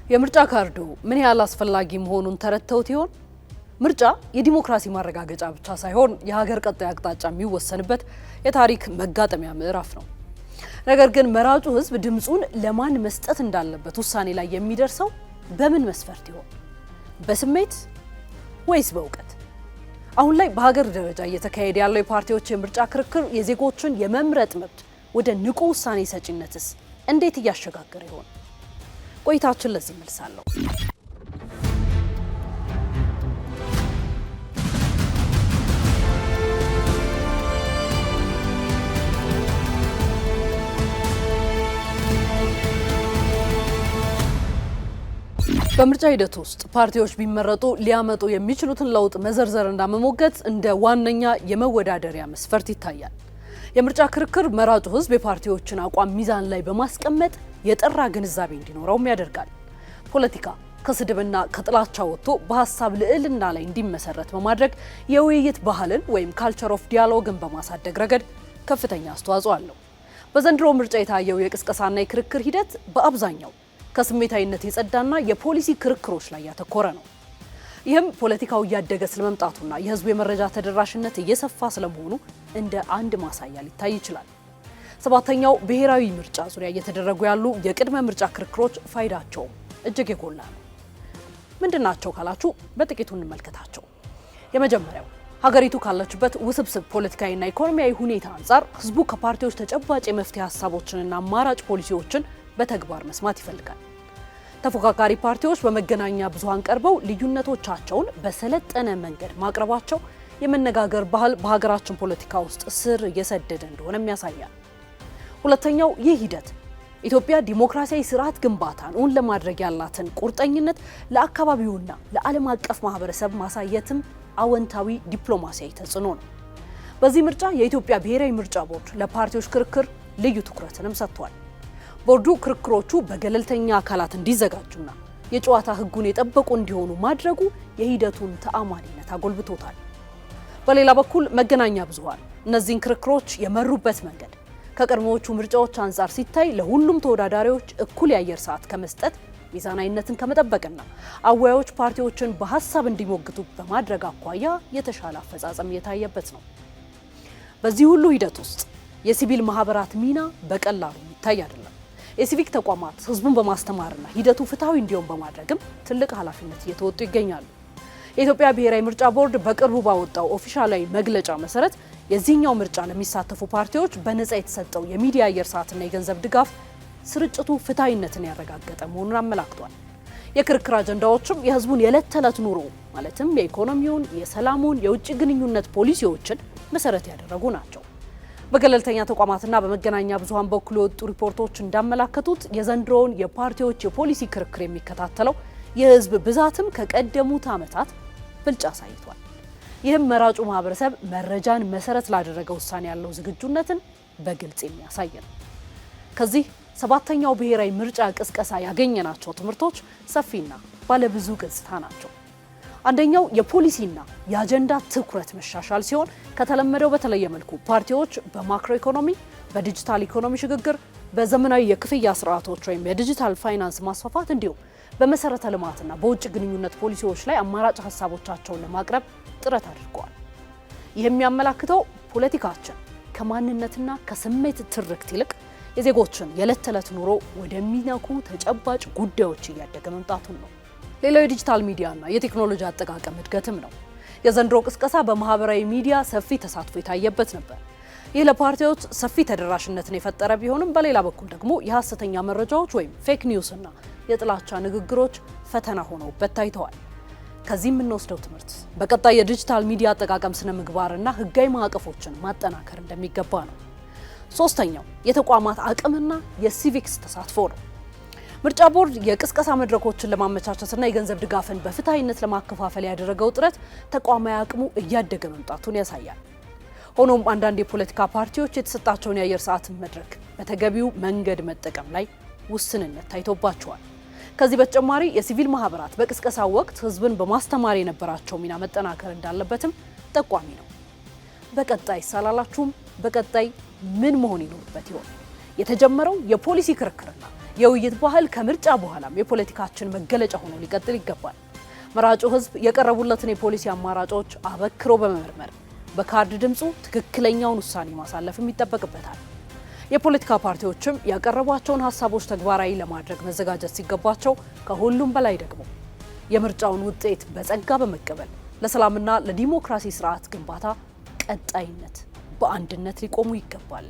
የምርጫ ካርዱ ምን ያህል አስፈላጊ መሆኑን ተረድተውት ይሆን? ምርጫ የዲሞክራሲ ማረጋገጫ ብቻ ሳይሆን የሀገር ቀጣይ አቅጣጫ የሚወሰንበት የታሪክ መጋጠሚያ ምዕራፍ ነው። ነገር ግን መራጩ ሕዝብ ድምጹን ለማን መስጠት እንዳለበት ውሳኔ ላይ የሚደርሰው በምን መስፈርት ይሆን? በስሜት ወይስ በእውቀት? አሁን ላይ በሀገር ደረጃ እየተካሄደ ያለው የፓርቲዎች የምርጫ ክርክር የዜጎችን የመምረጥ መብት ወደ ንቁ ውሳኔ ሰጪነትስ እንዴት እያሸጋገረ ይሆን? ቆይታችን ለዚህ መልሳለሁ። በምርጫ ሂደት ውስጥ ፓርቲዎች ቢመረጡ ሊያመጡ የሚችሉትን ለውጥ መዘርዘርና መሞገት እንደ ዋነኛ የመወዳደሪያ መስፈርት ይታያል። የምርጫ ክርክር መራጩ ሕዝብ የፓርቲዎችን አቋም ሚዛን ላይ በማስቀመጥ የጠራ ግንዛቤ እንዲኖረውም ያደርጋል። ፖለቲካ ከስድብና ከጥላቻ ወጥቶ በሀሳብ ልዕልና ላይ እንዲመሰረት በማድረግ የውይይት ባህልን ወይም ካልቸር ኦፍ ዲያሎግን በማሳደግ ረገድ ከፍተኛ አስተዋጽኦ አለው። በዘንድሮ ምርጫ የታየው የቅስቀሳና የክርክር ሂደት በአብዛኛው ከስሜታዊነት የጸዳና የፖሊሲ ክርክሮች ላይ ያተኮረ ነው። ይህም ፖለቲካው እያደገ ስለመምጣቱና የህዝቡ የመረጃ ተደራሽነት እየሰፋ ስለመሆኑ እንደ አንድ ማሳያ ሊታይ ይችላል። ሰባተኛው ብሔራዊ ምርጫ ዙሪያ እየተደረጉ ያሉ የቅድመ ምርጫ ክርክሮች ፋይዳቸው እጅግ የጎላ ነው። ምንድናቸው ካላችሁ በጥቂቱ እንመልከታቸው። የመጀመሪያው ሀገሪቱ ካለችበት ውስብስብ ፖለቲካዊና ኢኮኖሚያዊ ሁኔታ አንጻር ህዝቡ ከፓርቲዎች ተጨባጭ የመፍትሄ ሀሳቦችንና አማራጭ ፖሊሲዎችን በተግባር መስማት ይፈልጋል። ተፎካካሪ ፓርቲዎች በመገናኛ ብዙሃን ቀርበው ልዩነቶቻቸውን በሰለጠነ መንገድ ማቅረባቸው የመነጋገር ባህል በሀገራችን ፖለቲካ ውስጥ ስር እየሰደደ እንደሆነም ያሳያል። ሁለተኛው ይህ ሂደት ኢትዮጵያ ዲሞክራሲያዊ ስርዓት ግንባታን እውን ለማድረግ ያላትን ቁርጠኝነት ለአካባቢውና ለዓለም አቀፍ ማህበረሰብ ማሳየትም አወንታዊ ዲፕሎማሲያዊ ተጽዕኖ ነው። በዚህ ምርጫ የኢትዮጵያ ብሔራዊ ምርጫ ቦርድ ለፓርቲዎች ክርክር ልዩ ትኩረትንም ሰጥቷል። ቦርዱ ክርክሮቹ በገለልተኛ አካላት እንዲዘጋጁና የጨዋታ ህጉን የጠበቁ እንዲሆኑ ማድረጉ የሂደቱን ተአማኒነት አጎልብቶታል። በሌላ በኩል መገናኛ ብዙሃን እነዚህን ክርክሮች የመሩበት መንገድ ከቀድሞዎቹ ምርጫዎች አንጻር ሲታይ ለሁሉም ተወዳዳሪዎች እኩል የአየር ሰዓት ከመስጠት ሚዛናዊነትን ከመጠበቅና አወያዮች ፓርቲዎችን በሀሳብ እንዲሞግቱ በማድረግ አኳያ የተሻለ አፈጻጸም እየታየበት ነው። በዚህ ሁሉ ሂደት ውስጥ የሲቪል ማህበራት ሚና በቀላሉ የሚታይ አይደለም። የሲቪክ ተቋማት ህዝቡን በማስተማርና ሂደቱ ፍትሐዊ እንዲሆን በማድረግም ትልቅ ኃላፊነት እየተወጡ ይገኛሉ። የኢትዮጵያ ብሔራዊ ምርጫ ቦርድ በቅርቡ ባወጣው ኦፊሻላዊ መግለጫ መሰረት የዚህኛው ምርጫ ለሚሳተፉ ፓርቲዎች በነጻ የተሰጠው የሚዲያ አየር ሰዓትና የገንዘብ ድጋፍ ስርጭቱ ፍትሐዊነትን ያረጋገጠ መሆኑን አመላክቷል። የክርክር አጀንዳዎችም የህዝቡን የዕለት ተዕለት ኑሮ ማለትም የኢኮኖሚውን፣ የሰላሙን፣ የውጭ ግንኙነት ፖሊሲዎችን መሰረት ያደረጉ ናቸው። በገለልተኛ ተቋማትና በመገናኛ ብዙሃን በኩል የወጡ ሪፖርቶች እንዳመላከቱት የዘንድሮውን የፓርቲዎች የፖሊሲ ክርክር የሚከታተለው የህዝብ ብዛትም ከቀደሙት ዓመታት ብልጫ አሳይቷል። ይህም መራጩ ማህበረሰብ መረጃን መሰረት ላደረገ ውሳኔ ያለው ዝግጁነትን በግልጽ የሚያሳይ ነው። ከዚህ ሰባተኛው ብሔራዊ ምርጫ ቅስቀሳ ያገኘናቸው ትምህርቶች ሰፊና ባለብዙ ገጽታ ናቸው። አንደኛው የፖሊሲና የአጀንዳ ትኩረት መሻሻል ሲሆን ከተለመደው በተለየ መልኩ ፓርቲዎች በማክሮ ኢኮኖሚ፣ በዲጂታል ኢኮኖሚ ሽግግር፣ በዘመናዊ የክፍያ ስርዓቶች ወይም የዲጂታል ፋይናንስ ማስፋፋት እንዲሁም በመሰረተ ልማትና በውጭ ግንኙነት ፖሊሲዎች ላይ አማራጭ ሀሳቦቻቸውን ለማቅረብ ጥረት አድርገዋል። ይህ የሚያመላክተው ፖለቲካችን ከማንነትና ከስሜት ትርክት ይልቅ የዜጎችን የዕለት ተዕለት ኑሮ ወደሚነኩ ተጨባጭ ጉዳዮች እያደገ መምጣቱን ነው። ሌላው የዲጂታል ሚዲያና የቴክኖሎጂ አጠቃቀም እድገትም ነው። የዘንድሮ ቅስቀሳ በማህበራዊ ሚዲያ ሰፊ ተሳትፎ የታየበት ነበር። ይህ ለፓርቲዎች ሰፊ ተደራሽነትን የፈጠረ ቢሆንም በሌላ በኩል ደግሞ የሐሰተኛ መረጃዎች ወይም ፌክ ኒውስ እና የጥላቻ ንግግሮች ፈተና ሆነውበት ታይተዋል። ከዚህ የምንወስደው ትምህርት በቀጣይ የዲጂታል ሚዲያ አጠቃቀም ስነ ምግባርና ህጋዊ ማዕቀፎችን ማጠናከር እንደሚገባ ነው። ሶስተኛው የተቋማት አቅምና የሲቪክስ ተሳትፎ ነው። ምርጫ ቦርድ የቅስቀሳ መድረኮችን ለማመቻቸትና የገንዘብ ድጋፍን በፍትሐዊነት ለማከፋፈል ያደረገው ጥረት ተቋማዊ አቅሙ እያደገ መምጣቱን ያሳያል። ሆኖም አንዳንድ የፖለቲካ ፓርቲዎች የተሰጣቸውን የአየር ሰዓትን መድረክ በተገቢው መንገድ መጠቀም ላይ ውስንነት ታይቶባቸዋል። ከዚህ በተጨማሪ የሲቪል ማህበራት በቅስቀሳ ወቅት ህዝብን በማስተማር የነበራቸው ሚና መጠናከር እንዳለበትም ጠቋሚ ነው። በቀጣይ ሳላላችሁም በቀጣይ ምን መሆን ይኖርበት ይሆን? የተጀመረው የፖሊሲ ክርክርና የውይይት ባህል ከምርጫ በኋላም የፖለቲካችን መገለጫ ሆኖ ሊቀጥል ይገባል። መራጩ ህዝብ የቀረቡለትን የፖሊሲ አማራጮች አበክሮ በመመርመር በካርድ ድምፁ ትክክለኛውን ውሳኔ ማሳለፍም ይጠበቅበታል። የፖለቲካ ፓርቲዎችም ያቀረቧቸውን ሀሳቦች ተግባራዊ ለማድረግ መዘጋጀት ሲገባቸው፣ ከሁሉም በላይ ደግሞ የምርጫውን ውጤት በጸጋ በመቀበል ለሰላምና ለዲሞክራሲ ስርዓት ግንባታ ቀጣይነት በአንድነት ሊቆሙ ይገባል።